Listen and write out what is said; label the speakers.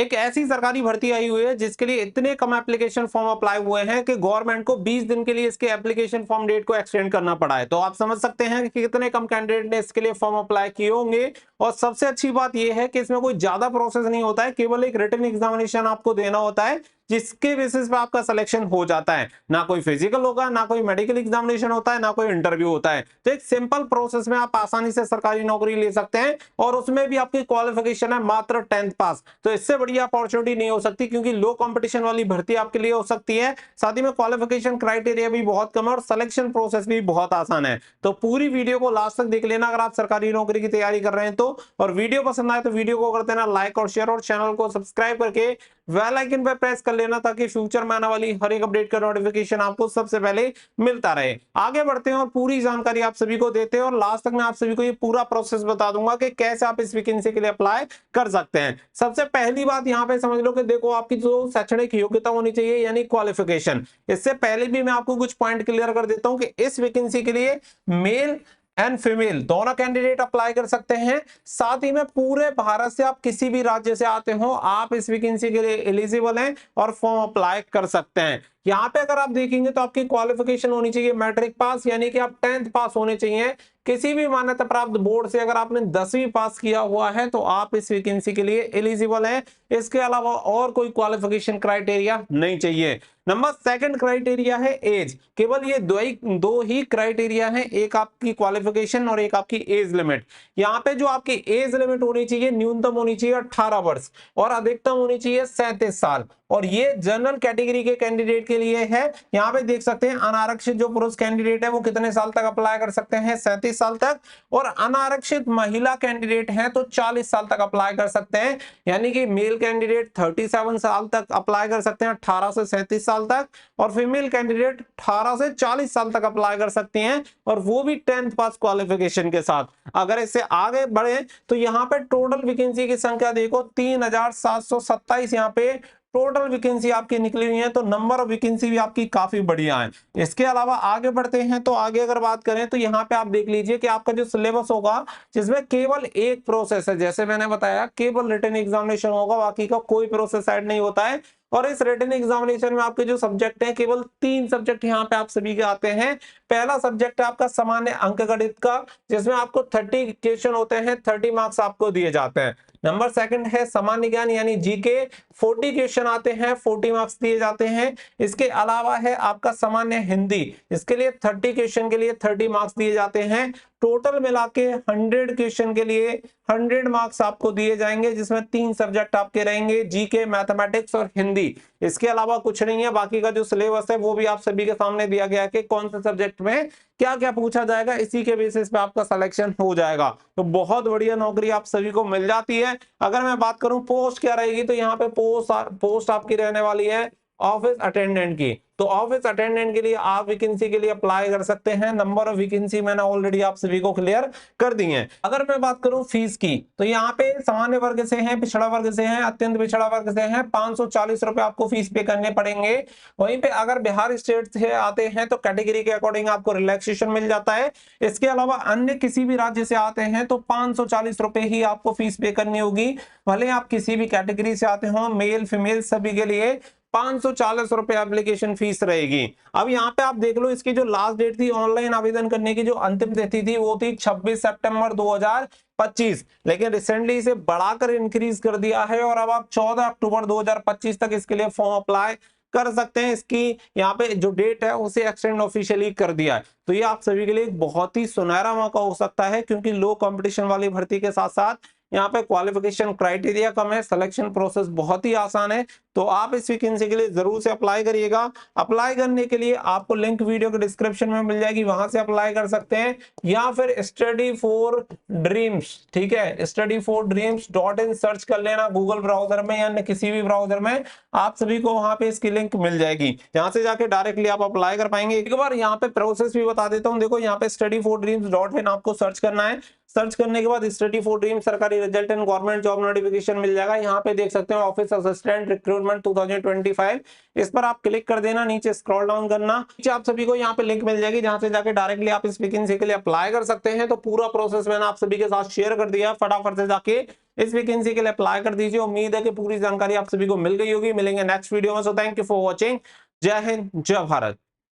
Speaker 1: एक ऐसी सरकारी भर्ती आई हुई है जिसके लिए इतने कम एप्लीकेशन फॉर्म अप्लाई हुए हैं कि गवर्नमेंट को 20 दिन के लिए इसके एप्लीकेशन फॉर्म डेट को एक्सटेंड करना पड़ा है। तो आप समझ सकते हैं कि कितने कम कैंडिडेट ने इसके लिए फॉर्म अप्लाई किए होंगे। और सबसे अच्छी बात यह है कि इसमें कोई ज्यादा प्रोसेस नहीं होता है, केवल एक रिटन एग्जामिनेशन आपको देना होता है जिसके बेसिस पे आपका सिलेक्शन हो जाता है। ना कोई फिजिकल होगा, ना कोई मेडिकल एग्जामिनेशन होता है, ना कोई इंटरव्यू होता है। तो एक सिंपल प्रोसेस में आप आसानी से सरकारी नौकरी ले सकते हैं और उसमें भी आपकी क्वालिफिकेशन है मात्र 10th पास। तो इससे बड़ी अपॉर्चुनिटी नहीं हो सकती, क्योंकि लो कंपटीशन वाली भर्ती आपके लिए हो सकती है। साथ ही में क्वालिफिकेशन क्राइटेरिया भी बहुत कम है और सिलेक्शन प्रोसेस भी बहुत आसान है। तो पूरी वीडियो को लास्ट तक देख लेना अगर आप सरकारी नौकरी की तैयारी कर रहे हैं तो। और वीडियो पसंद आए तो वीडियो को कर देना लाइक और शेयर, और चैनल को सब्सक्राइब करके बेल आइकन पर प्रेस कर लेना ताकि फ्यूचर में आने वाली हर एक अपडेट का नोटिफिकेशन आपको सबसे पहले मिलता रहे। आगे बढ़ते हैं और पूरी जानकारी आप सभी को देते हैं और लास्ट तक मैं आप सभी को ये पूरा प्रोसेस बता दूंगा कि कैसे आप इस वैकेंसी के लिए अप्लाई कर सकते हैं। सबसे पहली बात यहाँ पे समझ लो कि देखो, आपकी जो शैक्षणिक योग्यता होनी चाहिए यानी क्वालिफिकेशन। इससे पहले भी मैं आपको कुछ पॉइंट क्लियर कर देता हूं कि इस वैकेंसी के लिए मेल एंड फीमेल दोनों कैंडिडेट अप्लाई कर सकते हैं। साथ ही में पूरे भारत से आप किसी भी राज्य से आते हो, आप इस वैकेंसी के लिए एलिजिबल हैं और फॉर्म अप्लाई कर सकते हैं। यहाँ पे अगर आप देखेंगे तो आपकी क्वालिफिकेशन होनी चाहिए मैट्रिक पास, यानी कि आप 10th पास होने चाहिए। किसी भी मान्यता प्राप्त बोर्ड से अगर आपने 10वीं पास किया हुआ है तो आप इस वैकेंसी के लिए एलिजिबल हैं। इसके अलावा और कोई क्वालिफिकेशन क्राइटेरिया नहीं चाहिए। नंबर सेकंड क्राइटेरिया है एज। केवल ये दो ही क्राइटेरिया है, एक आपकी क्वालिफिकेशन और एक आपकी एज लिमिट। यहाँ पे जो आपकी एज लिमिट होनी चाहिए, न्यूनतम होनी चाहिए 18 वर्ष और अधिकतम होनी चाहिए 37 साल। और ये जनरल कैटेगरी के कैंडिडेट के लिए है। यहाँ पे देख सकते हैं अनारक्षित जो पुरुष कैंडिडेट है वो कितने साल तक अप्लाई कर सकते हैं, 37 साल तक। और अनारक्षित महिला कैंडिडेट हैं तो 40 साल तक अप्लाई कर सकते हैं। यानी कि मेल कैंडिडेट 37 साल तक अप्लाई कर सकते हैं, 18 से 37 साल तक, और फीमेल कैंडिडेट 18 से 40 साल तक अप्लाई कर सकती हैं, और वो भी 10th पास क्वालिफिकेशन के साथ। अगर इससे आगे बढ़े तो यहाँ पे टोटल वैकेंसी की संख्या देखो 3727 यहाँ पे टोटल वैकेंसी आपकी निकली हुई है। तो नंबर ऑफ वैकेंसी भी आपकी काफी बढ़िया है। इसके अलावा आगे बढ़ते हैं तो आगे अगर बात करें तो यहाँ पे आप देख लीजिए कि आपका जो सिलेबस होगा जिसमें केवल एक प्रोसेस है, जैसे मैंने बताया केवल रिटन एग्जामिनेशन होगा, बाकी का कोई प्रोसेस ऐड नहीं होता है। और इस रिटन एग्जामिनेशन में आपके जो सब्जेक्ट हैं, केवल 3 सब्जेक्ट यहाँ पे आप सभी के आते हैं। पहला सब्जेक्ट है आपका सामान्य अंक गणित का, जिसमें आपको 30 क्वेश्चन होते हैं, 30 मार्क्स आपको दिए जाते हैं। नंबर सेकंड है सामान्य ज्ञान यानी जीके, 40 क्वेश्चन आते हैं, 40 मार्क्स दिए जाते हैं। इसके अलावा है आपका सामान्य हिंदी, इसके लिए 30 क्वेश्चन के लिए 30 मार्क्स दिए जाते हैं। टोटल मिला के 100 क्वेश्चन के लिए 100 मार्क्स आपको दिए जाएंगे, जिसमें 3 सब्जेक्ट आपके रहेंगे, जीके, मैथमेटिक्स और हिंदी। इसके अलावा कुछ नहीं है। बाकी का जो सिलेबस है वो भी आप सभी के सामने दिया गया है कि कौन से सब्जेक्ट में क्या क्या पूछा जाएगा, इसी के बेसिस पे आपका सिलेक्शन हो जाएगा। तो बहुत बढ़िया नौकरी आप सभी को मिल जाती है। अगर मैं बात करूं पोस्ट क्या रहेगी, तो यहाँ पे पोस्ट आपकी रहने वाली है ऑफिस अटेंडेंट की। तो ऑफिस अटेंडेंट के लिए आप वैकेंसी के लिए अप्लाई कर सकते हैं। नंबर ऑफ वैकेंसी मैंने ऑलरेडी आप सभी को क्लियर कर दी है। अगर मैं बात करूं फीस की, तो यहाँ पे सामान्य वर्ग से हैं, पिछड़ा वर्ग से हैं, अत्यंत पिछड़ा वर्ग से हैं, 540 रुपए आपको फीस पे करने पड़ेंगे। वहीं पे अगर बिहार स्टेट से आते हैं तो कैटेगरी के अकॉर्डिंग आपको रिलैक्सेशन मिल जाता है। इसके अलावा अन्य किसी भी राज्य से आते हैं तो 540 रुपए ही आपको फीस पे करनी होगी। भले आप किसी भी कैटेगरी से आते हो, मेल फीमेल सभी के लिए 540 रुपए एप्लीकेशन फीस रहेगी। अब यहाँ पे आप देख लो, इसकी जो लास्ट डेट थी ऑनलाइन आवेदन करने की, जो अंतिम तिथि थी वो थी 26 सितंबर 2025, लेकिन रिसेंटली इसे बढ़ाकर इंक्रीज कर दिया है और अब आप 14 अक्टूबर 2025 तक इसके लिए फॉर्म अप्लाई कर सकते हैं। इसकी यहाँ पे जो डेट है उसे एक्सटेंड ऑफिशियली कर दिया है। तो ये आप सभी के लिए एक बहुत ही सुनहरा मौका हो सकता है, क्योंकि लो कंपटीशन वाली भर्ती के साथ साथ यहाँ पे क्वालिफिकेशन क्राइटेरिया कम है, सिलेक्शन प्रोसेस बहुत ही आसान है। तो आप इस वैकेंसी के लिए जरूर से अप्लाई करिएगा। अप्लाई करने के लिए आपको लिंक वीडियो के डिस्क्रिप्शन में मिल जाएगी, वहां से अप्लाई कर सकते हैं, या फिर स्टडी फॉर ड्रीम्स, ठीक है, study4dreams.in सर्च कर लेना गूगल ब्राउजर में या किसी भी ब्राउजर में, आप सभी को वहां पे इसकी लिंक मिल जाएगी। यहाँ से जाके डायरेक्टली आप अप्लाई कर पाएंगे। एक बार यहाँ पे प्रोसेस भी बता देता हूँ। देखो, यहाँ पे study4dreams.in आपको सर्च करना है। सर्च करने के बाद स्टडी फॉर ड्रीम सरकारी result and government job notification मिल जाएगा। यहाँ पे देख सकते हैं ऑफिस असिस्टेंट रिक्रूटमेंट रिक्रूटमेंट 2025, इस पर आप क्लिक कर देना, नीचे स्क्रॉल डाउन करना, नीचे आप सभी को यहाँ पे लिंक मिल जाएगी जहां से जाके डायरेक्टली आप इस वैकेंसी के लिए अप्लाई कर सकते हैं। तो पूरा प्रोसेस मैंने आप सभी के साथ शेयर कर दिया, फटाफट से जाके इस वैकेंसी के लिए अप्लाई कर दीजिए। उम्मीद है कि पूरी जानकारी आप सभी को मिल गई होगी। मिलेंगे नेक्स्ट वीडियो में। So thank you for watching. जय हिंद, जय भारत।